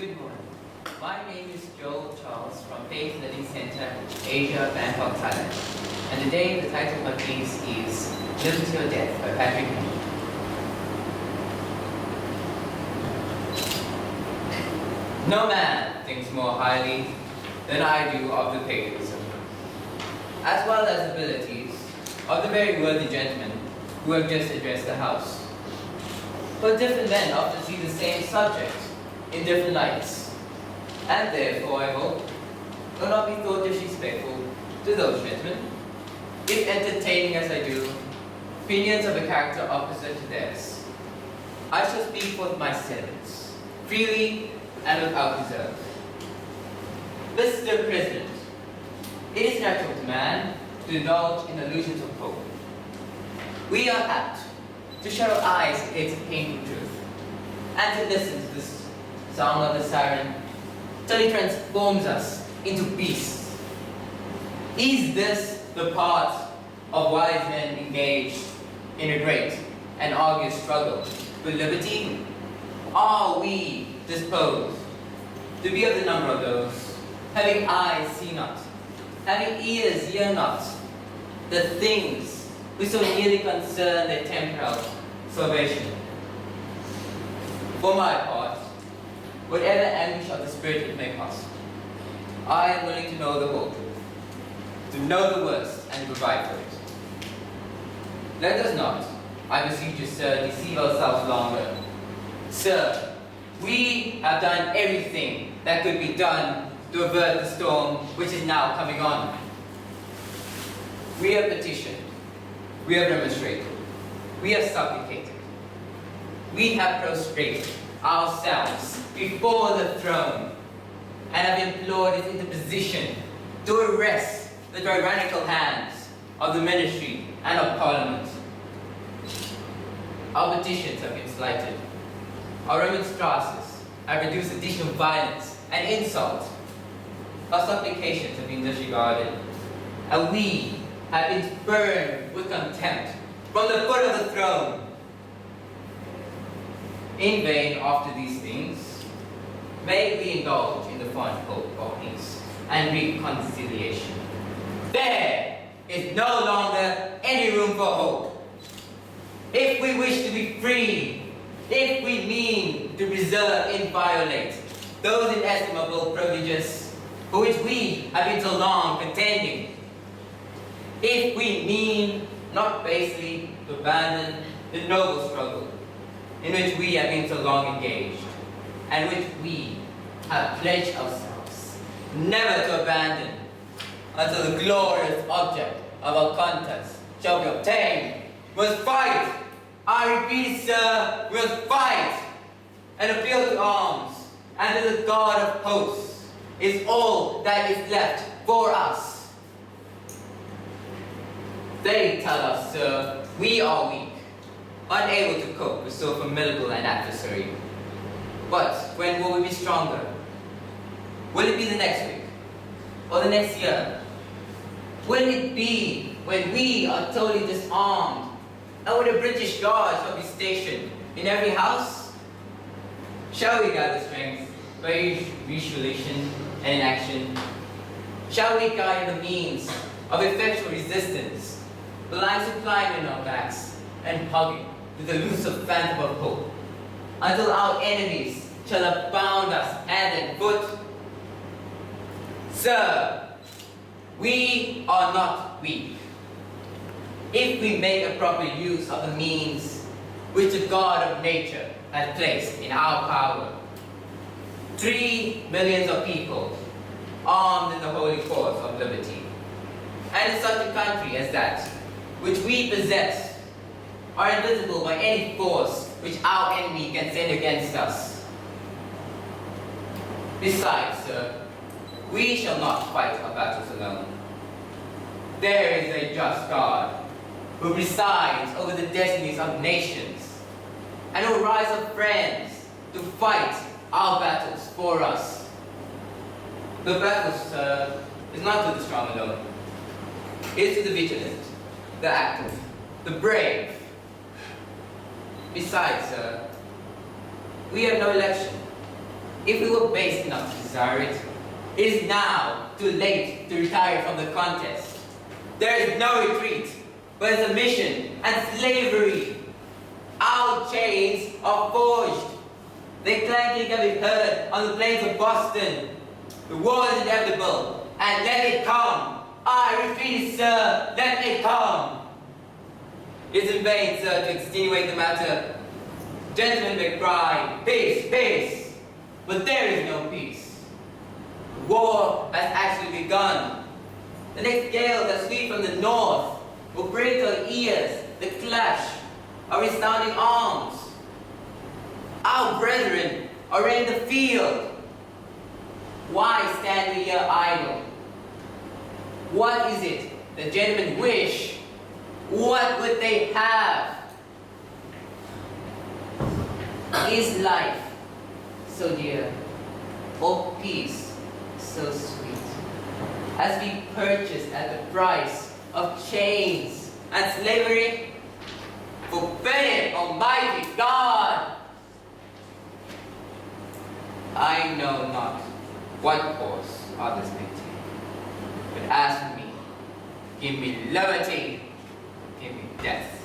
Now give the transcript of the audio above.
Good morning. My name is Joel Charles from Faith Living Center, Asia, Bangkok, Thailand. And today the title of my piece is Liberty or Death by Patrick Henry. No man thinks more highly than I do of the patriotism, as well as abilities of the very worthy gentlemen who have just addressed the House. But different men often see the same subject in different lights, and therefore, I hope, will not be thought disrespectful to those gentlemen, if entertaining as I do, opinions of a character opposite to theirs. I shall speak forth my sentiments, freely and without reserve. Mr. President, it is natural to man to indulge in illusions of hope. We are apt to shut our eyes against painful truth, and to listen to the song of the siren till it transforms us into beasts. Is this the part of wise men engaged in a great and arduous struggle with liberty? Are we disposed to be of the number of those having eyes see not, having ears hear not, the things which so nearly concern their temporal salvation? For my part, whatever anguish of the spirit it may cost, I am willing to know the whole truth, to know the worst and provide for it. Let us not, I beseech you, sir, deceive ourselves longer. Sir, we have done everything that could be done to avert the storm which is now coming on. We have petitioned, we have demonstrated, we have supplicated, we have prostrated ourselves before the throne and have implored its interposition to arrest the tyrannical hands of the ministry and of Parliament. Our petitions have been slighted. Our remonstrances have reduced additional violence and insult. Our supplications have been disregarded, and we have been spurned with contempt from the foot of the throne. In vain, after these things, may we indulge in the fond hope of peace and reconciliation. There is no longer any room for hope. If we wish to be free, if we mean to preserve inviolate those inestimable privileges for which we have been so long contending, if we mean not basely to abandon the noble struggle in which we have been so long engaged, and which we have pledged ourselves never to abandon until the glorious object of our contest shall be obtained, we must fight. I repeat, sir, we must fight and appeal to arms, and to the God of hosts is all that is left for us. They tell us, sir, we are weak, unable to cope with so formidable an adversary. But when will we be stronger? Will it be the next week? Or the next year? Will it be when we are totally disarmed and when the British Guards shall be stationed in every house? Shall we gather strength by resolution and inaction? Shall we guide the means of effectual resistance, lying supine in our backs and hugging with the elusive phantom of hope, until our enemies shall have bound us hand and foot? Sir, we are not weak. If we make a proper use of the means which the God of nature has placed in our power, 3 millions of people armed in the holy cause of liberty, and in such a country as that which we possess, are invisible by any force which our enemy can send against us. Besides, sir, we shall not fight our battles alone. There is a just God who presides over the destinies of nations, and who rise up friends to fight our battles for us. The battle, sir, is not to the strong alone. It is to the vigilant, the active, the brave. Besides, sir, we have no election. If we were base enough to desire it, it is now too late to retire from the contest. There is no retreat, but submission and slavery. Our chains are forged. The clanking can be heard on the plains of Boston. The war is inevitable, and let it come. I repeat, sir, let it come. It is in vain, sir, to extenuate the matter. Gentlemen may cry, peace, peace, but there is no peace. The war has actually begun. The next gale that sweeps from the north will bring to our ears the clash of resounding arms. Our brethren are in the field. Why stand we here idle? What is it the gentlemen wish? What would they have? Is life so dear, or peace so sweet, as we purchased at the price of chains and slavery? Forbid it, Almighty God! I know not what course others may take, but as for me, give me liberty, give me death.